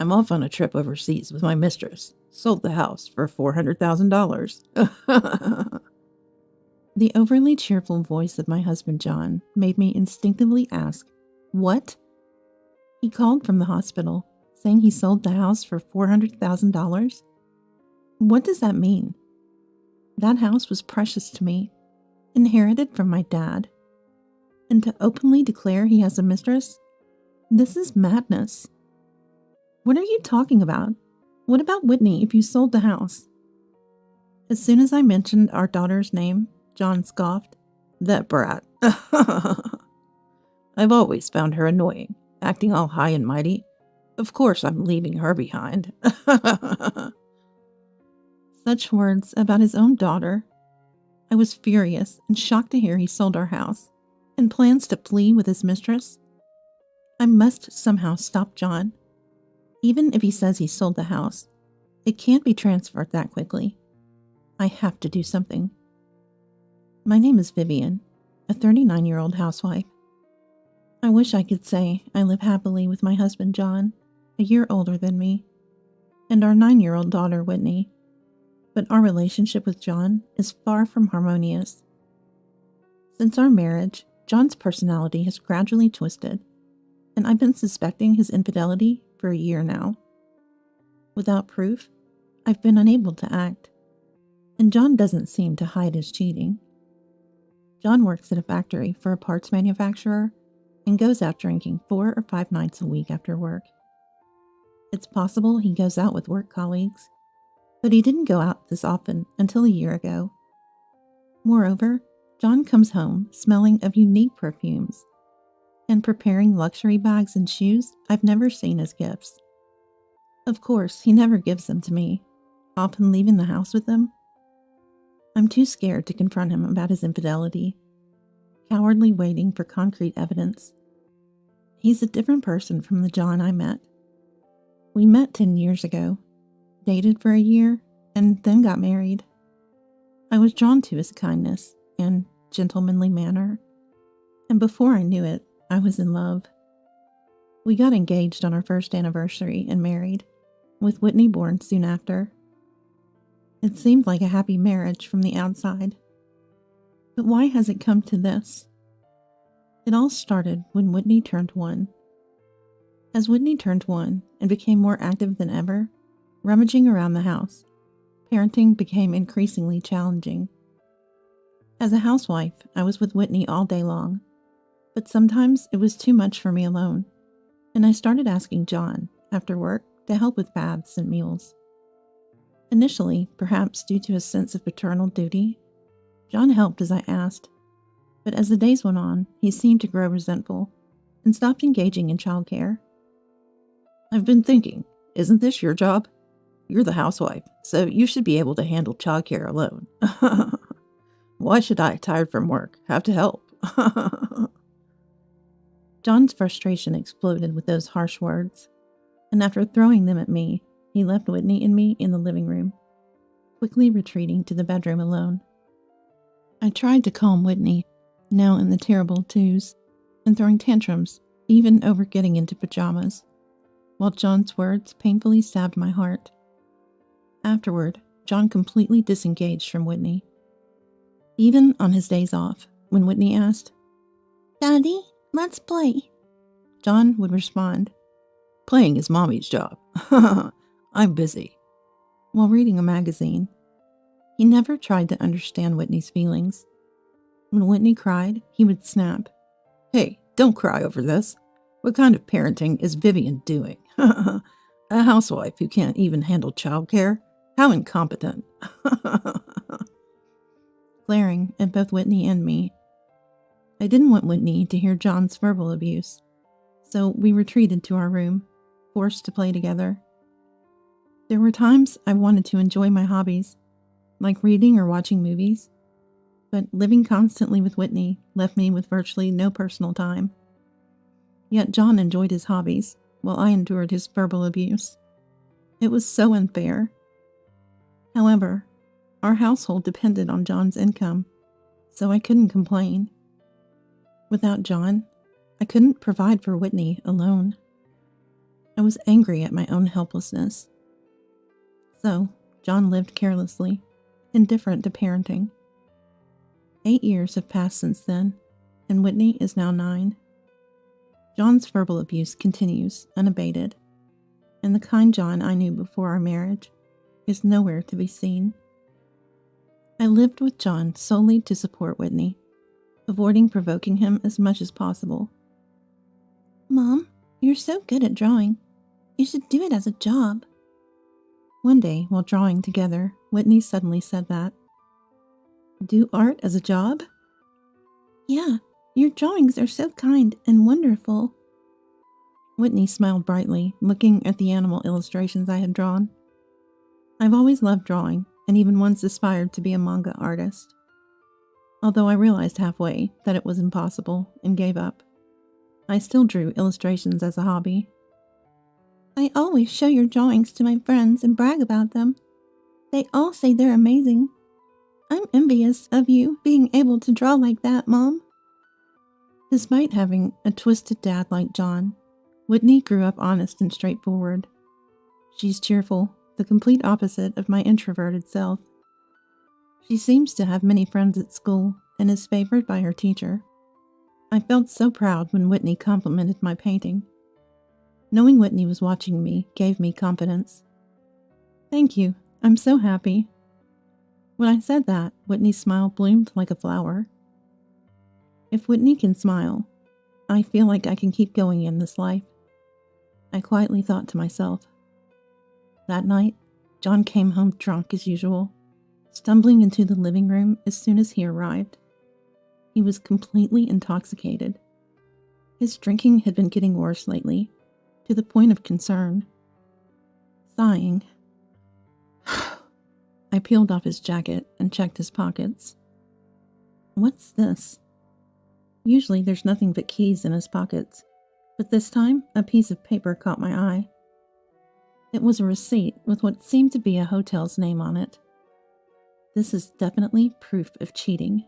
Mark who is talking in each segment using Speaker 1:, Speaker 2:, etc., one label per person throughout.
Speaker 1: I'm off on a trip overseas with my mistress. Sold the house for $400,000.
Speaker 2: The overly cheerful voice of my husband John made me instinctively ask, "What?" He called from the hospital, saying he sold the house for $400,000. What does that mean? That house was precious to me, inherited from my dad. And to openly declare he has a mistress? This is madness. What are you talking about? What about Whitney if you sold the house? As soon as I mentioned our daughter's name, John scoffed.
Speaker 1: That brat. I've always found her annoying, acting all high and mighty. Of course I'm leaving her behind.
Speaker 2: Such words about his own daughter. I was furious and shocked to hear he sold our house and plans to flee with his mistress. I must somehow stop John. Even if he says he sold the house, it can't be transferred that quickly. I have to do something. My name is Vivian, a 39-year-old housewife. I wish I could say I live happily with my husband John, a year older than me, and our 9-year-old daughter Whitney, but our relationship with John is far from harmonious. Since our marriage, John's personality has gradually twisted, and I've been suspecting his infidelity for a year now. Without proof, I've been unable to act, and John doesn't seem to hide his cheating. John works at a factory for a parts manufacturer and goes out drinking 4 or 5 nights a week after work. It's possible he goes out with work colleagues, but he didn't go out this often until a year ago. Moreover, John comes home smelling of unique perfumes and preparing luxury bags and shoes I've never seen as gifts. Of course, he never gives them to me, often leaving the house with them. I'm too scared to confront him about his infidelity, cowardly waiting for concrete evidence. He's a different person from the John I met. We met 10 years ago, dated for a year, and then got married. I was drawn to his kindness and gentlemanly manner, and before I knew it, I was in love. We got engaged on our first anniversary and married, with Whitney born soon after. It seemed like a happy marriage from the outside. But why has it come to this? It all started when Whitney turned 1. As Whitney turned 1 and became more active than ever, rummaging around the house, parenting became increasingly challenging. As a housewife, I was with Whitney all day long, but sometimes it was too much for me alone, and I started asking John, after work, to help with baths and meals. Initially, perhaps due to a sense of paternal duty, John helped as I asked, but as the days went on, he seemed to grow resentful and stopped engaging in childcare.
Speaker 1: I've been thinking, isn't this your job? You're the housewife, so you should be able to handle childcare alone. Why should I, tired from work, have to help?
Speaker 2: John's frustration exploded with those harsh words, and after throwing them at me, he left Whitney and me in the living room, quickly retreating to the bedroom alone. I tried to calm Whitney, now in the terrible twos, and throwing tantrums, even over getting into pajamas, while John's words painfully stabbed my heart. Afterward, John completely disengaged from Whitney. Even on his days off, when Whitney asked, "Daddy, let's play," John would respond,
Speaker 1: "Playing is Mommy's job. I'm busy,"
Speaker 2: while reading a magazine. He never tried to understand Whitney's feelings. When Whitney cried, he would snap,
Speaker 1: "Hey, don't cry over this. What kind of parenting is Vivian doing? A housewife who can't even handle childcare? How incompetent."
Speaker 2: Glaring at both Whitney and me. I didn't want Whitney to hear John's verbal abuse, so we retreated to our room, forced to play together. There were times I wanted to enjoy my hobbies, like reading or watching movies, but living constantly with Whitney left me with virtually no personal time. Yet John enjoyed his hobbies, while I endured his verbal abuse. It was so unfair. However, our household depended on John's income, so I couldn't complain. Without John, I couldn't provide for Whitney alone. I was angry at my own helplessness. So, John lived carelessly, indifferent to parenting. 8 years have passed since then, and Whitney is now 9. John's verbal abuse continues, unabated, and the kind John I knew before our marriage is nowhere to be seen. I lived with John solely to support Whitney, avoiding provoking him as much as possible. Mom, you're so good at drawing. You should do it as a job. One day, while drawing together, Whitney suddenly said that. Do art as a job? Yeah, your drawings are so kind and wonderful. Whitney smiled brightly, looking at the animal illustrations I had drawn. I've always loved drawing, and even once aspired to be a manga artist. Although I realized halfway that it was impossible and gave up, I still drew illustrations as a hobby. I always show your drawings to my friends and brag about them. They all say they're amazing. I'm envious of you being able to draw like that, Mom. Despite having a twisted dad like John, Whitney grew up honest and straightforward. She's cheerful, the complete opposite of my introverted self. She seems to have many friends at school and is favored by her teacher. I felt so proud when Whitney complimented my painting. Knowing Whitney was watching me gave me confidence. Thank you. I'm so happy. When I said that, Whitney's smile bloomed like a flower. If Whitney can smile, I feel like I can keep going in this life. I quietly thought to myself. That night, John came home drunk as usual, stumbling into the living room as soon as he arrived. He was completely intoxicated. His drinking had been getting worse lately, to the point of concern. Sighing, I peeled off his jacket and checked his pockets. What's this? Usually there's nothing but keys in his pockets, but this time a piece of paper caught my eye. It was a receipt with what seemed to be a hotel's name on it. This is definitely proof of cheating.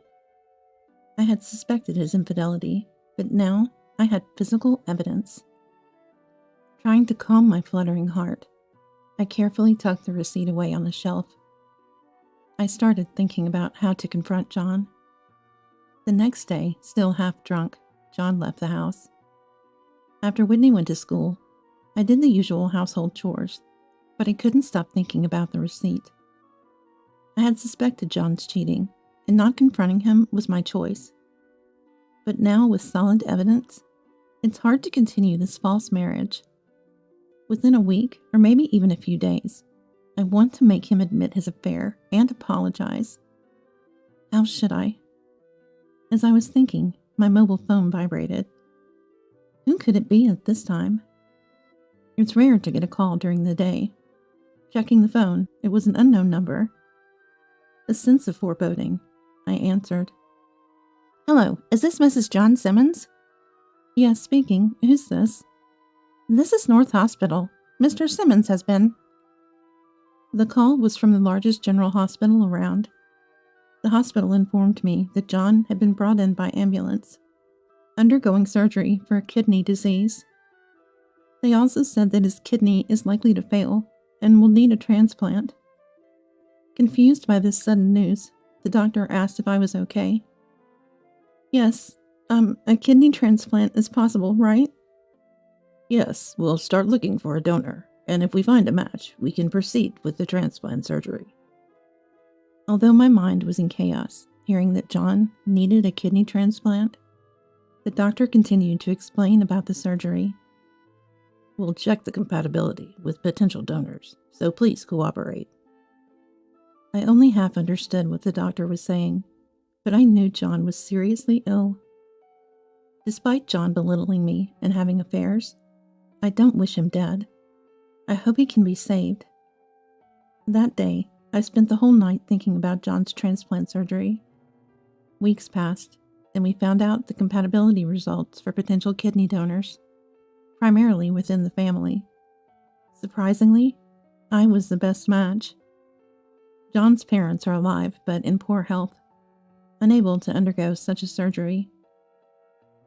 Speaker 2: I had suspected his infidelity, but now I had physical evidence. Trying to calm my fluttering heart, I carefully tucked the receipt away on the shelf. I started thinking about how to confront John. The next day, still half drunk, John left the house. After Whitney went to school, I did the usual household chores, but I couldn't stop thinking about the receipt. I had suspected John's cheating, and not confronting him was my choice. But now, with solid evidence, it's hard to continue this false marriage. Within a week, or maybe even a few days, I want to make him admit his affair and apologize. How should I? As I was thinking, my mobile phone vibrated. Who could it be at this time? It's rare to get a call during the day. Checking the phone, it was an unknown number. A sense of foreboding, I answered. Hello, is this Mrs. John Simmons? Yes, speaking. Who's this? This is North Hospital. Mr. Simmons has been. The call was from the largest general hospital around. The hospital informed me that John had been brought in by ambulance, undergoing surgery for a kidney disease. They also said that his kidney is likely to fail and will need a transplant. Confused by this sudden news, the doctor asked if I was okay. Yes, a kidney transplant is possible, right? Yes, we'll start looking for a donor, and if we find a match, we can proceed with the transplant surgery. Although my mind was in chaos, hearing that John needed a kidney transplant, the doctor continued to explain about the surgery. We'll check the compatibility with potential donors, so please cooperate. I only half understood what the doctor was saying, but I knew John was seriously ill. Despite John belittling me and having affairs, I don't wish him dead. I hope he can be saved. That day, I spent the whole night thinking about John's transplant surgery. Weeks passed, and we found out the compatibility results for potential kidney donors, primarily within the family. Surprisingly, I was the best match. John's parents are alive, but in poor health, unable to undergo such a surgery.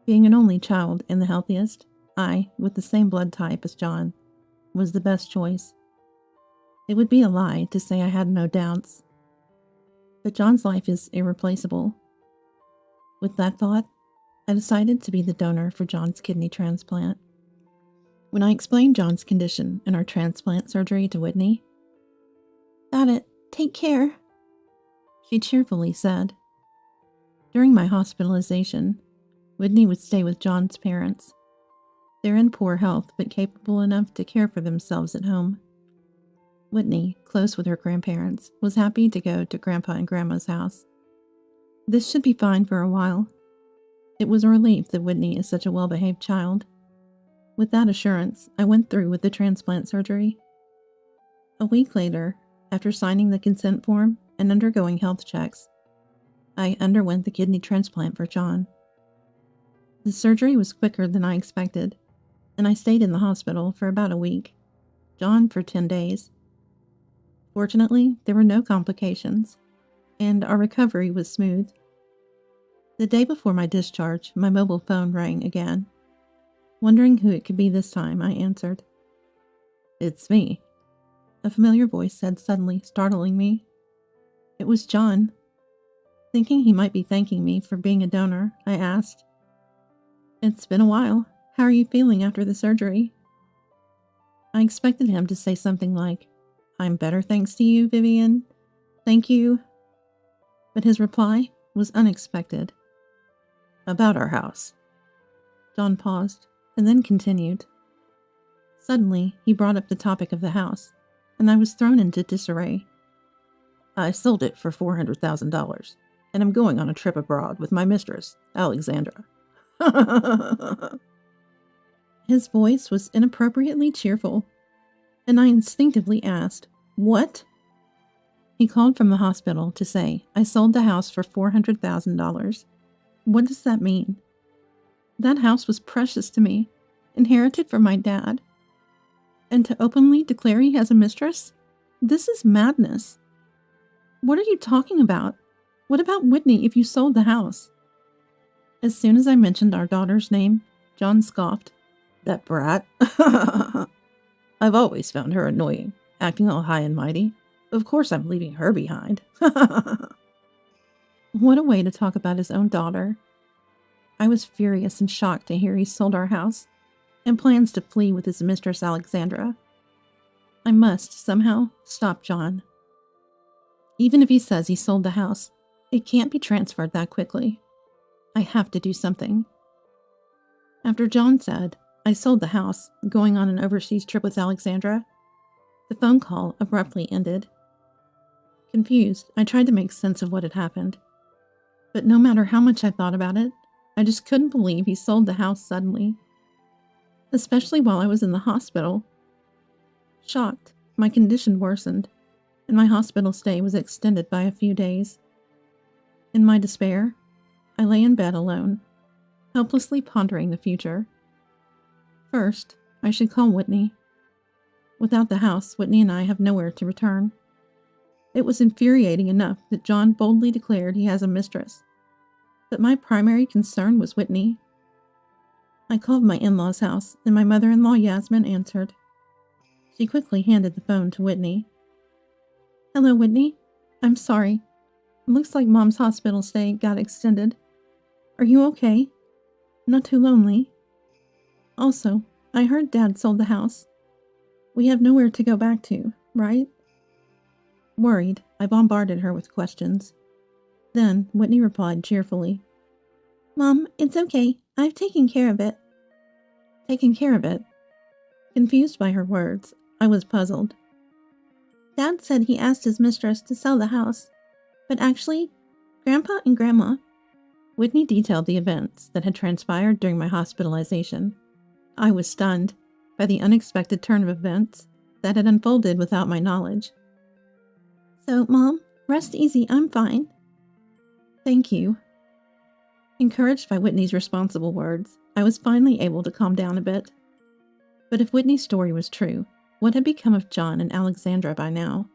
Speaker 2: Being an only child and the healthiest, I, with the same blood type as John, was the best choice. It would be a lie to say I had no doubts. But John's life is irreplaceable. With that thought, I decided to be the donor for John's kidney transplant. When I explained John's condition and our transplant surgery to Whitney, "Got it. Take care," she cheerfully said. During my hospitalization, Whitney would stay with John's parents. They're in poor health but capable enough to care for themselves at home. Whitney, close with her grandparents, was happy to go to Grandpa and Grandma's house. This should be fine for a while. It was a relief that Whitney is such a well-behaved child. With that assurance, I went through with the transplant surgery. A week later, after signing the consent form and undergoing health checks, I underwent the kidney transplant for John. The surgery was quicker than I expected, and I stayed in the hospital for about a week, John for 10 days. Fortunately, there were no complications, and our recovery was smooth. The day before my discharge, my mobile phone rang again. Wondering who it could be this time, I answered. "It's me," a familiar voice said suddenly, startling me. It was John. Thinking he might be thanking me for being a donor, I asked, "It's been a while. How are you feeling after the surgery?" I expected him to say something like, "I'm better thanks to you, Vivian. Thank you." But his reply was unexpected. "About our house." John paused, and then continued. Suddenly, he brought up the topic of the house, and I was thrown into disarray. "I sold it for $400,000, and I'm going on a trip abroad with my mistress, Alexandra." His voice was inappropriately cheerful, and I instinctively asked, "What?" He called from the hospital to say, "I sold the house for $400,000. What does that mean? That house was precious to me, inherited from my dad. And to openly declare he has a mistress? This is madness. What are you talking about? What about Whitney if you sold the house?" As soon as I mentioned our daughter's name, John scoffed. "That brat. I've always found her annoying, acting all high and mighty. Of course I'm leaving her behind." What a way to talk about his own daughter. I was furious and shocked to hear he sold our house and plans to flee with his mistress Alexandra. I must, somehow, stop John. Even if he says he sold the house, it can't be transferred that quickly. I have to do something. After John said, "I sold the house, going on an overseas trip with Alexandra," the phone call abruptly ended. Confused, I tried to make sense of what had happened. But no matter how much I thought about it, I just couldn't believe he sold the house suddenly. Especially while I was in the hospital. Shocked, my condition worsened, and my hospital stay was extended by a few days. In my despair, I lay in bed alone, helplessly pondering the future. First, I should call Whitney. Without the house, Whitney and I have nowhere to return. It was infuriating enough that John boldly declared he has a mistress. But my primary concern was Whitney. I called my in-laws' house, and my mother-in-law Yasmin answered. She quickly handed the phone to Whitney. "Hello, Whitney. I'm sorry. It looks like Mom's hospital stay got extended. Are you okay? Not too lonely? Also, I heard Dad sold the house. We have nowhere to go back to, right?" Worried, I bombarded her with questions. Then Whitney replied cheerfully, "Mom, it's okay. I've taken care of it." Taken care of it? Confused by her words, I was puzzled. "Dad said he asked his mistress to sell the house, but actually, Grandpa and Grandma..." Whitney detailed the events that had transpired during my hospitalization. I was stunned by the unexpected turn of events that had unfolded without my knowledge. "So, Mom, rest easy, I'm fine." "Thank you." Encouraged by Whitney's responsible words, I was finally able to calm down a bit. But if Whitney's story was true, what had become of John and Alexandra by now?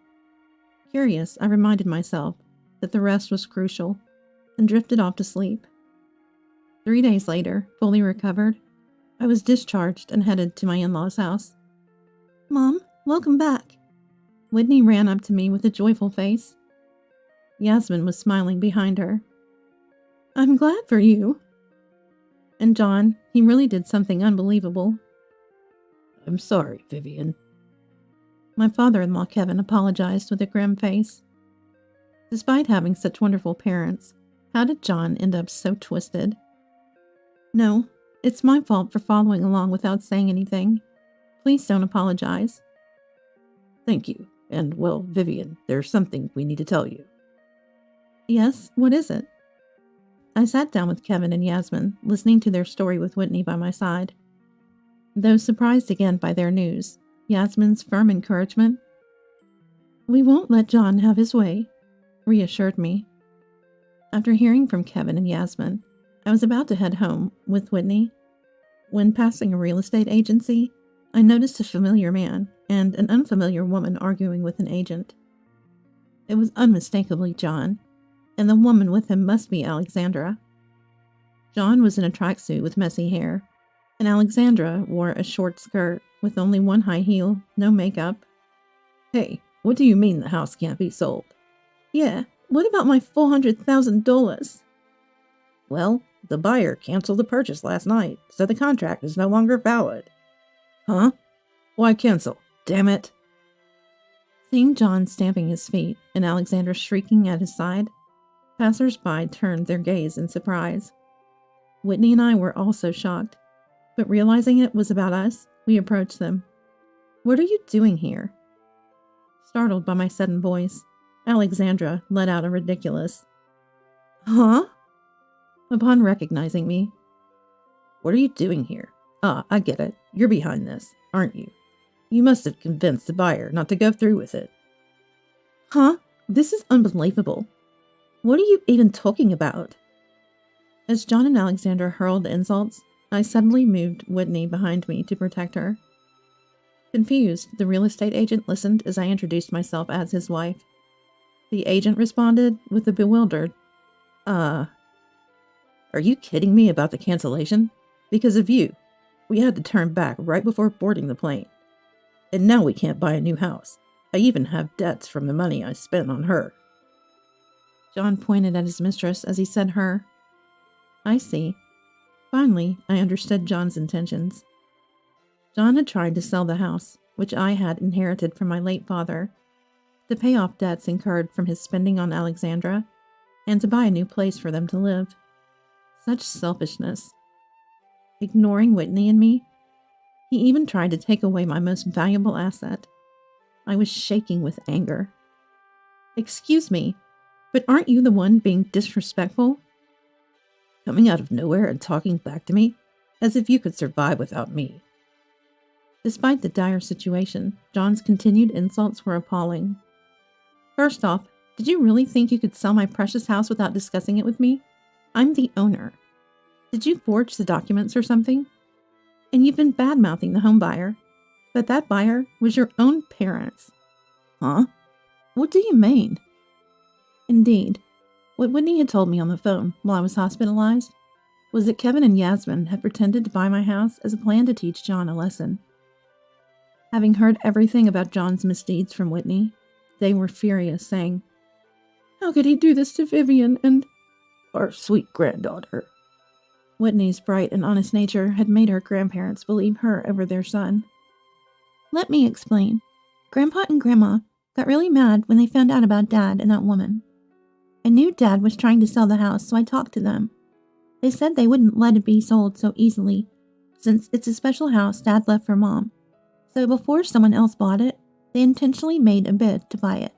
Speaker 2: Curious, I reminded myself that the rest was crucial, and drifted off to sleep. 3 days later, fully recovered, I was discharged and headed to my in-laws' house. Mom, welcome back. Whitney ran up to me with a joyful face. Yasmin was smiling behind her. I'm glad for you. And John, he really did something unbelievable.
Speaker 1: I'm sorry, Vivian.
Speaker 2: My father-in-law Kevin apologized with a grim face. Despite having such wonderful parents, how did John end up so twisted? No, it's my fault for following along without saying anything. Please don't apologize.
Speaker 1: Thank you. And, well, Vivian, there's something we need to tell you.
Speaker 2: Yes, what is it? I sat down with Kevin and Yasmin, listening to their story with Whitney by my side. Though surprised again by their news, Yasmin's firm encouragement, "We won't let John have his way," reassured me. After hearing from Kevin and Yasmin, I was about to head home with Whitney. When passing a real estate agency, I noticed a familiar man and an unfamiliar woman arguing with an agent. It was unmistakably John, and the woman with him must be Alexandra. John was in a tracksuit with messy hair, and Alexandra wore a short skirt with only one high heel, no makeup.
Speaker 1: Hey, what do you mean the house can't be sold?
Speaker 2: Yeah, what about my $400,000?
Speaker 1: Well, the buyer canceled the purchase last night, so the contract is no longer valid. Huh? Why cancel? Damn it.
Speaker 2: Seeing John stamping his feet and Alexandra shrieking at his side, passers-by turned their gaze in surprise. Whitney and I were also shocked, but realizing it was about us, we approached them. What are you doing here? Startled by my sudden voice, Alexandra let out a ridiculous, "Huh?" upon recognizing me.
Speaker 1: What are you doing here? Ah, I get it. You're behind this, aren't you? You must have convinced the buyer not to go through with it.
Speaker 2: Huh? This is unbelievable. What are you even talking about? As John and Alexandra hurled insults, I suddenly moved Whitney behind me to protect her. Confused, the real estate agent listened as I introduced myself as his wife. The agent responded with a bewildered,
Speaker 1: Are you kidding me about the cancellation? Because of you. We had to turn back right before boarding the plane. And now we can't buy a new house. I even have debts from the money I spent on her."
Speaker 2: John pointed at his mistress as he said her. I see. Finally, I understood John's intentions. John had tried to sell the house, which I had inherited from my late father, to pay off debts incurred from his spending on Alexandra, and to buy a new place for them to live. Such selfishness. Ignoring Whitney and me, he even tried to take away my most valuable asset. I was shaking with anger. Excuse me, but aren't you the one being disrespectful?
Speaker 1: Coming out of nowhere and talking back to me, as if you could survive without me.
Speaker 2: Despite the dire situation, John's continued insults were appalling. First off, did you really think you could sell my precious house without discussing it with me? I'm the owner. Did you forge the documents or something? And you've been bad-mouthing the home buyer, but that buyer was your own parents.
Speaker 1: Huh?
Speaker 2: What do you mean? Indeed, what Whitney had told me on the phone while I was hospitalized was that Kevin and Yasmin had pretended to buy my house as a plan to teach John a lesson. Having heard everything about John's misdeeds from Whitney, they were furious, saying, "How could he do this to Vivian and
Speaker 1: our sweet granddaughter?"
Speaker 2: Whitney's bright and honest nature had made her grandparents believe her over their son. Let me explain. Grandpa and Grandma got really mad when they found out about Dad and that woman. I knew Dad was trying to sell the house, so I talked to them. They said they wouldn't let it be sold so easily, since it's a special house Dad left for Mom. So before someone else bought it, they intentionally made a bid to buy it.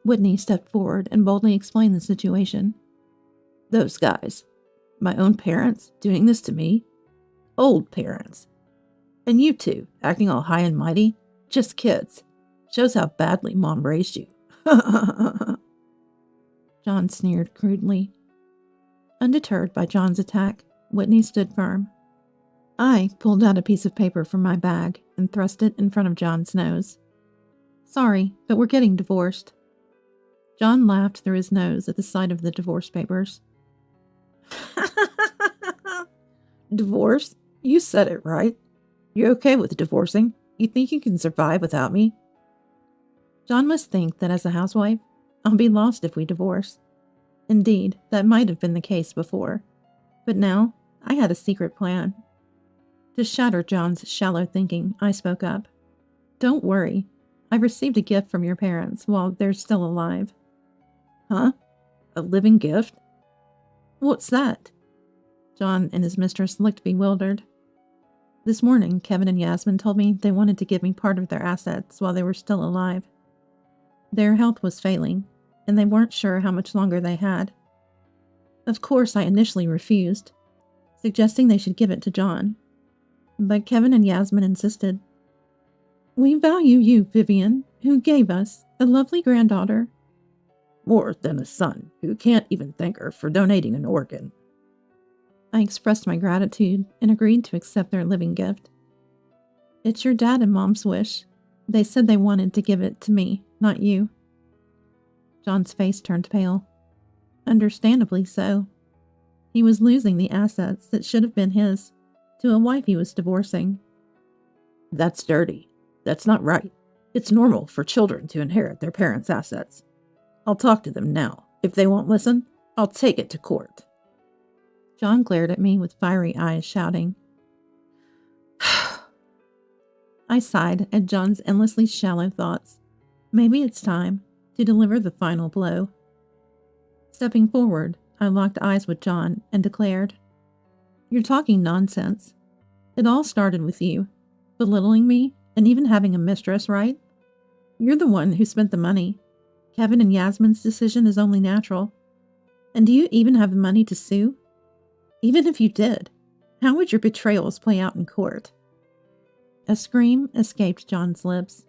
Speaker 2: Whitney stepped forward and boldly explained the situation.
Speaker 1: Those guys. My own parents doing this to me? Old parents. And you two, acting all high and mighty? Just kids. Shows how badly Mom raised you.
Speaker 2: John sneered crudely. Undeterred by John's attack, Whitney stood firm. I pulled out a piece of paper from my bag and thrust it in front of John's nose. Sorry, but we're getting divorced. John laughed through his nose at the sight of the divorce papers.
Speaker 1: Divorce? You said it right. You're okay with divorcing. You think you can survive without me?
Speaker 2: John must think that as a housewife, I'll be lost if we divorce. Indeed, that might have been the case before. But now, I had a secret plan. To shatter John's shallow thinking, I spoke up. Don't worry. I received a gift from your parents while they're still alive.
Speaker 1: Huh? A living gift?
Speaker 2: What's that? John and his mistress looked bewildered. This morning, Kevin and Yasmin told me they wanted to give me part of their assets while they were still alive. Their health was failing, and they weren't sure how much longer they had. Of course, I initially refused, suggesting they should give it to John. But Kevin and Yasmin insisted. We value you, Vivian, who gave us a lovely granddaughter.
Speaker 1: More than a son who can't even thank her for donating an organ.
Speaker 2: I expressed my gratitude and agreed to accept their living gift. It's your dad and mom's wish. They said they wanted to give it to me, not you. John's face turned pale. Understandably so. He was losing the assets that should have been his to a wife he was divorcing.
Speaker 1: That's dirty. That's not right. It's normal for children to inherit their parents' assets. I'll talk to them now. If they won't listen, I'll take it to court.
Speaker 2: John glared at me with fiery eyes, shouting. I sighed at John's endlessly shallow thoughts. Maybe it's time to deliver the final blow. Stepping forward, I locked eyes with John and declared, You're talking nonsense. It all started with you, belittling me and even having a mistress, right? You're the one who spent the money. Kevin and Yasmin's decision is only natural. And do you even have the money to sue? Even if you did, how would your betrayals play out in court? A scream escaped John's lips.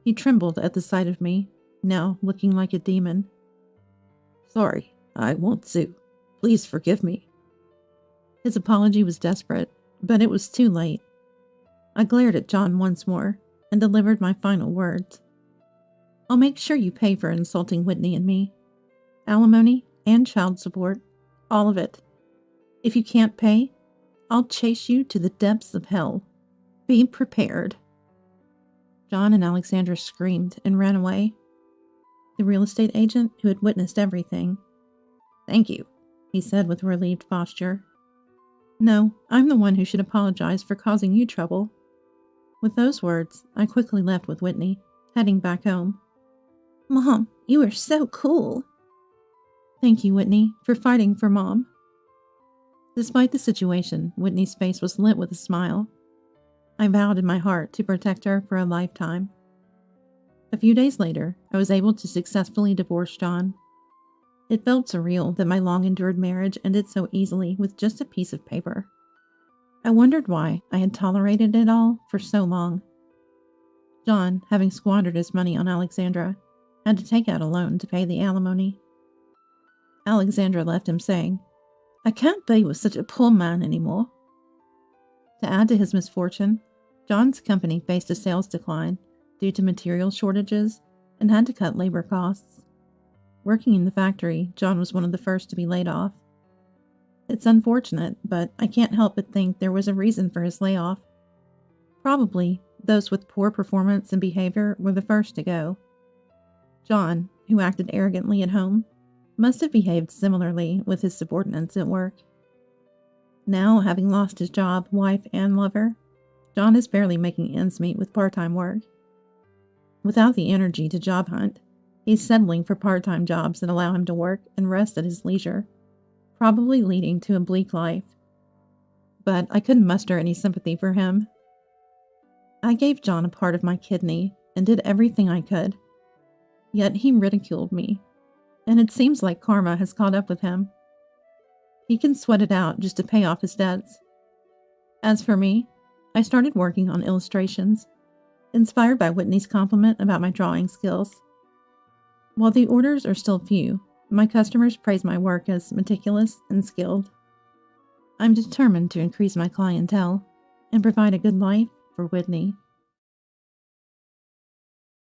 Speaker 2: He trembled at the sight of me, now looking like a demon.
Speaker 1: Sorry, I won't sue. Please forgive me.
Speaker 2: His apology was desperate, but it was too late. I glared at John once more and delivered my final words. I'll make sure you pay for insulting Whitney and me. Alimony and child support, all of it. If you can't pay, I'll chase you to the depths of hell. Be prepared. John and Alexandra screamed and ran away. The real estate agent, who had witnessed everything. Thank you, he said with relieved posture. No, I'm the one who should apologize for causing you trouble. With those words, I quickly left with Whitney, heading back home. Mom, you are so cool. Thank you, Whitney, for fighting for Mom. Despite the situation, Whitney's face was lit with a smile. I vowed in my heart to protect her for a lifetime. A few days later, I was able to successfully divorce John. It felt surreal that my long-endured marriage ended so easily with just a piece of paper. I wondered why I had tolerated it all for so long. John, having squandered his money on Alexandra, had to take out a loan to pay the alimony. Alexandra left him saying, I can't be with such a poor man anymore. To add to his misfortune, John's company faced a sales decline due to material shortages and had to cut labor costs. Working in the factory, John was one of the first to be laid off. It's unfortunate, but I can't help but think there was a reason for his layoff. Probably those with poor performance and behavior were the first to go. John, who acted arrogantly at home, must have behaved similarly with his subordinates at work. Now, having lost his job, wife, and lover, John is barely making ends meet with part-time work. Without the energy to job hunt, he's settling for part-time jobs that allow him to work and rest at his leisure, probably leading to a bleak life. But I couldn't muster any sympathy for him. I gave John a part of my kidney and did everything I could. Yet he ridiculed me, and it seems like karma has caught up with him. He can sweat it out just to pay off his debts. As for me, I started working on illustrations, inspired by Whitney's compliment about my drawing skills. While the orders are still few, my customers praise my work as meticulous and skilled. I'm determined to increase my clientele and provide a good life for Whitney.